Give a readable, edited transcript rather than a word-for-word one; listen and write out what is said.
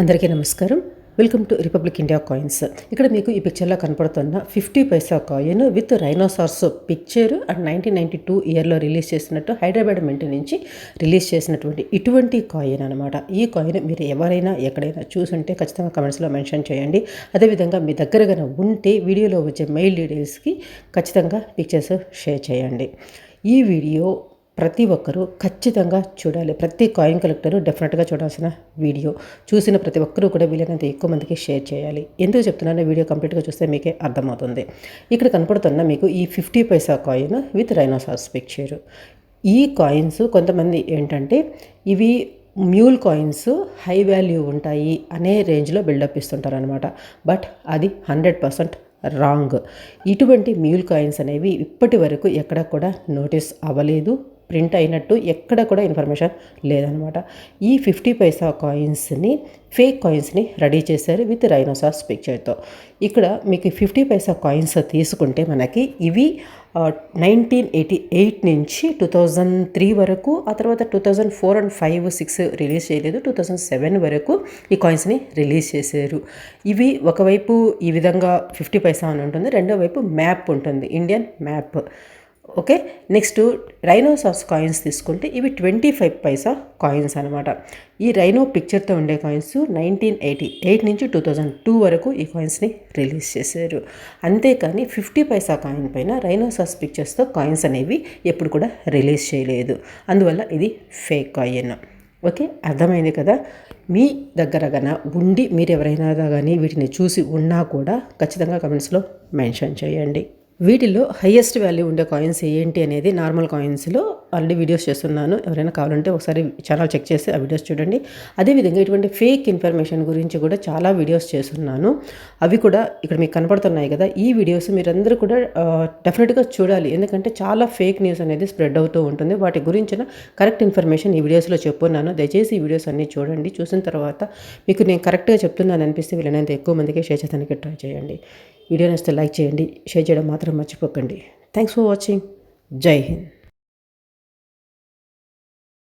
అందరికీ నమస్కారం. Welcome to republic India coins. ఇక్కడ మీకు ఈ పిక్చర్లో కనపడుతున్న 50 పైసా coin with rhinoceros picture and 1992 ఇయర్లో రిలీజ్ చేసినట్టు హైదరాబాద్ మింట్ నుంచి రిలీజ్ చేసినటువంటి ఇటువంటి కాయిన్ అనమాట. ఈ కాయిన్ మీరు ఎవరైనా ఎక్కడైనా చూసుంటే ఖచ్చితంగా కమెంట్స్లో మెన్షన్ చేయండి. అదేవిధంగా మీ దగ్గర కనుక ఉంటే వీడియోలో వచ్చే మెయిల్ డీటెయిల్స్కి ఖచ్చితంగా పిక్చర్స్ షేర్ చేయండి. ఈ వీడియో ప్రతి ఒక్కరూ ఖచ్చితంగా చూడాలి. ప్రతి కాయిన్ కలెక్టరు డెఫినెట్గా చూడాల్సిన వీడియో. చూసిన ప్రతి ఒక్కరూ కూడా వీలైనంత ఎక్కువ మందికి షేర్ చేయాలి. ఎందుకు చెప్తున్నానో వీడియో కంప్లీట్గా చూస్తే మీకే అర్థమవుతుంది. ఇక్కడ కనపడుతున్న మీకు ఈ 50 పైసా కాయిన్ విత్ రైనోసార్స్ పిక్చర్. ఈ కాయిన్స్ కొంతమంది ఏంటంటే ఇవి మ్యూల్ కాయిన్స్ హై వాల్యూ ఉంటాయి అనే రేంజ్లో బిల్డప్ ఇస్తుంటారు అనమాట. బట్ అది 100% రాంగ్. ఇటువంటి మ్యూల్ కాయిన్స్ అనేవి ఇప్పటి వరకు ఎక్కడ కూడా నోటీస్ అవ్వలేదు, ప్రింట్ అయినట్టు ఎక్కడ కూడా ఇన్ఫర్మేషన్ లేదనమాట. ఈ 50 పైసా కాయిన్స్ని ఫేక్ కాయిన్స్ని రెడీ చేశారు విత్ రైనోసార్స్ పిక్చర్తో. ఇక్కడ మీకు 50 పైసా కాయిన్స్ తీసుకుంటే మనకి ఇవి 1988 నుంచి 2003 వరకు, ఆ తర్వాత 2004 and 5, 6 రిలీజ్ చేయలేదు. 2007 వరకు ఈ కాయిన్స్ని రిలీజ్ చేశారు. ఇవి ఒకవైపు ఈ విధంగా 50 పైసా అని ఉంటుంది, రెండో వైపు మ్యాప్ ఉంటుంది, Indian map. Okay, next rhinoceros coins తీసుకుంటే ఇవి 25 పైసా కాయిన్స్ అనమాట. ఈ రైనో పిక్చర్తో ఉండే కాయిన్స్ 1988 నుంచి 2002 వరకు ఈ కాయిన్స్ని రిలీజ్ చేశారు. అంతేకాని 50 పైసా కాయిన్ పైన రైనోసార్స్ పిక్చర్స్తో కాయిన్స్ అనేవి ఎప్పుడు కూడా రిలీజ్ చేయలేదు. అందువల్ల ఇది ఫేక్ కాయిన్. ఓకే, అర్థమైంది కదా. మీ దగ్గర గన ఉండి మీరు ఎవరైనా కానీ వీటిని చూసి ఉన్నా కూడా ఖచ్చితంగా కమెంట్స్లో మెన్షన్ చేయండి. వీటిల్లో హైయెస్ట్ వాల్యూ ఉండే కాయిన్స్ ఏంటి అనేది నార్మల్ కాయిన్స్లో ఆల్రెడీ వీడియోస్ చేస్తున్నాను. ఎవరైనా కావాలంటే ఒకసారి ఛానల్ చెక్ చేసి ఆ వీడియోస్ చూడండి. అదేవిధంగా ఇటువంటి ఫేక్ ఇన్ఫర్మేషన్ గురించి కూడా చాలా వీడియోస్ చేస్తున్నాను. అవి కూడా ఇక్కడ మీకు కనపడుతున్నాయి కదా. ఈ వీడియోస్ మీరందరూ కూడా డెఫినెట్గా చూడాలి. ఎందుకంటే చాలా ఫేక్ న్యూస్ అనేది స్ప్రెడ్ అవుతూ ఉంటుంది. వాటి గురించిన కరెక్ట్ ఇన్ఫర్మేషన్ ఈ వీడియోస్లో చెప్పున్నాను. దయచేసి ఈ వీడియోస్ అన్నీ చూడండి. చూసిన తర్వాత మీకు నేను కరెక్ట్గా చెప్తున్నాను అనిపిస్తే వీళ్ళనంత ఎక్కువ మందికి షేర్ చేయడానికి ట్రై చేయండి. వీడియో నచ్చితే లైక్ చేయండి, షేర్ చేయడం మాత్రం మర్చిపోకండి. Thanks for watching. జై హింద్.